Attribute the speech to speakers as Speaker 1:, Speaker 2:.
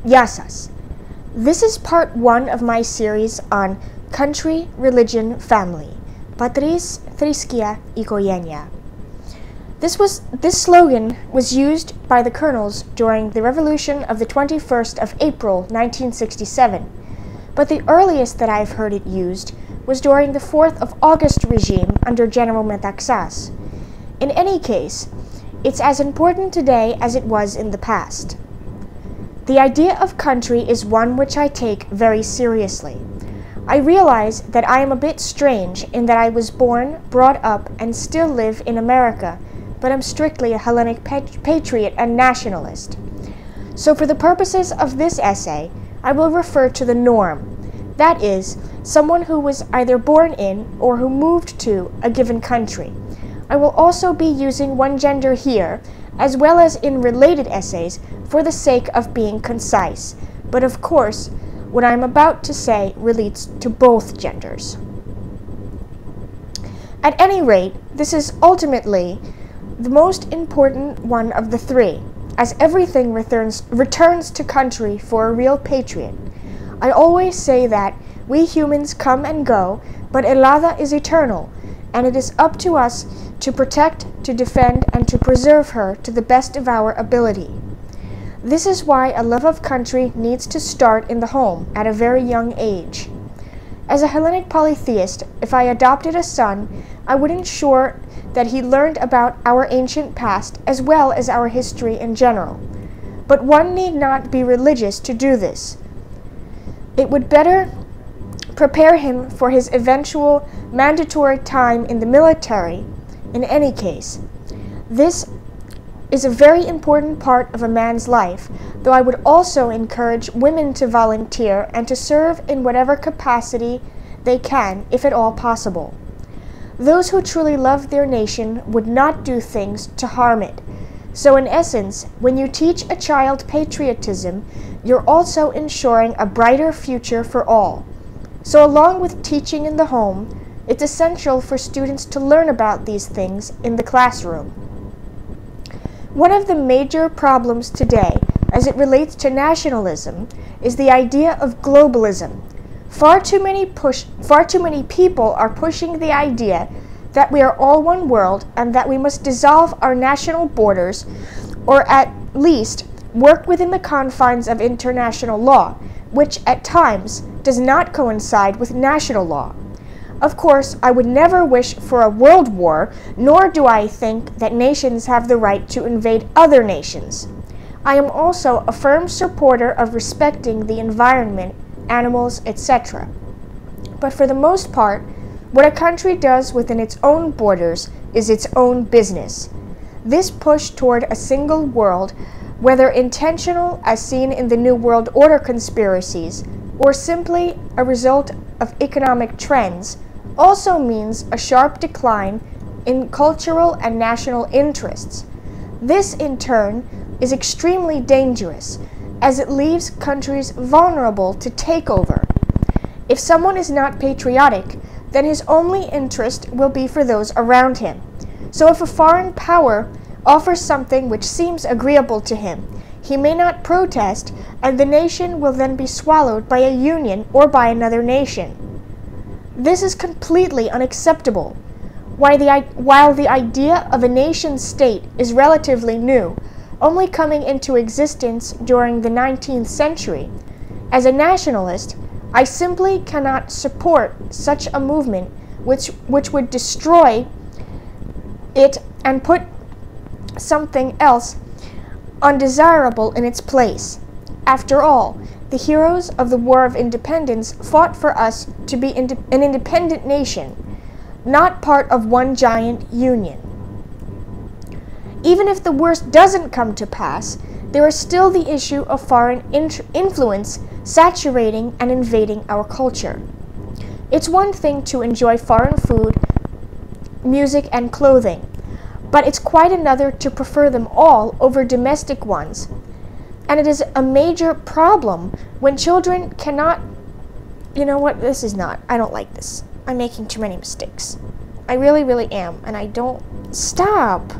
Speaker 1: Γεια σας. This is part 1 of my series on country, religion, family. Πατρίς, Θρησκεία, Οικογένεια. This slogan was used by the colonels during the revolution of the 21st of April 1967, but the earliest that I've heard it used was during the 4th of August regime under General Metaxas. In any case, it's as important today as it was in the past. The idea of country is one which I take very seriously. I realize that I am a bit strange in that I was born, brought up, and still live in America, but I'm strictly a Hellenic patriot and nationalist. So for the purposes of this essay, I will refer to the norm. That is, someone who was either born in or who moved to a given country. I will also be using one gender here, as well as in related essays, for the sake of being concise. But of course, what I am about to say relates to both genders. At any rate, this is ultimately the most important one of the three, as everything returns to country for a real patriot. I always say that we humans come and go, but Ελλάδα is eternal, and it is up to us to protect, to defend, and to preserve her to the best of our ability. This is why a love of country needs to start in the home at a very young age. As a Hellenic polytheist, if I adopted a son, I would ensure that he learned about our ancient past as well as our history in general. But one need not be religious to do this. It would better prepare him for his eventual mandatory time in the military. In any case, this is a very important part of a man's life, though I would also encourage women to volunteer and to serve in whatever capacity they can, if at all possible. Those who truly love their nation would not do things to harm it. So in essence, when you teach a child patriotism, you're also ensuring a brighter future for all. So along with teaching in the home, it's essential for students to learn about these things in the classroom. One of the major problems today, as it relates to nationalism, is the idea of globalism. Far too many people are pushing the idea that we are all one world and that we must dissolve our national borders, or at least work within the confines of international law, which at times does not coincide with national law. Of course, I would never wish for a world war, nor do I think that nations have the right to invade other nations. I am also a firm supporter of respecting the environment, animals, etc. But for the most part, what a country does within its own borders is its own business. This push toward a single world, whether intentional as seen in the New World Order conspiracies, or simply a result of economic trends, also means a sharp decline in cultural and national interests. This, in turn, is extremely dangerous, as it leaves countries vulnerable to takeover. If someone is not patriotic, then his only interest will be for those around him. So if a foreign power offers something which seems agreeable to him, he may not protest, and the nation will then be swallowed by a union or by another nation. This is completely unacceptable. While the idea of a nation-state is relatively new, only coming into existence during the 19th century, as a nationalist, I simply cannot support such a movement which would destroy it and put something else undesirable in its place. After all, the heroes of the War of Independence fought for us to be an independent nation, not part of one giant union. Even if the worst doesn't come to pass, there is still the issue of foreign influence saturating and invading our culture. It's one thing to enjoy foreign food, music, and clothing, but it's quite another to prefer them all over domestic ones. And it is a major problem when children cannot... You know what? I don't like this. I'm making too many mistakes. I really, really am, and I don't... Stop!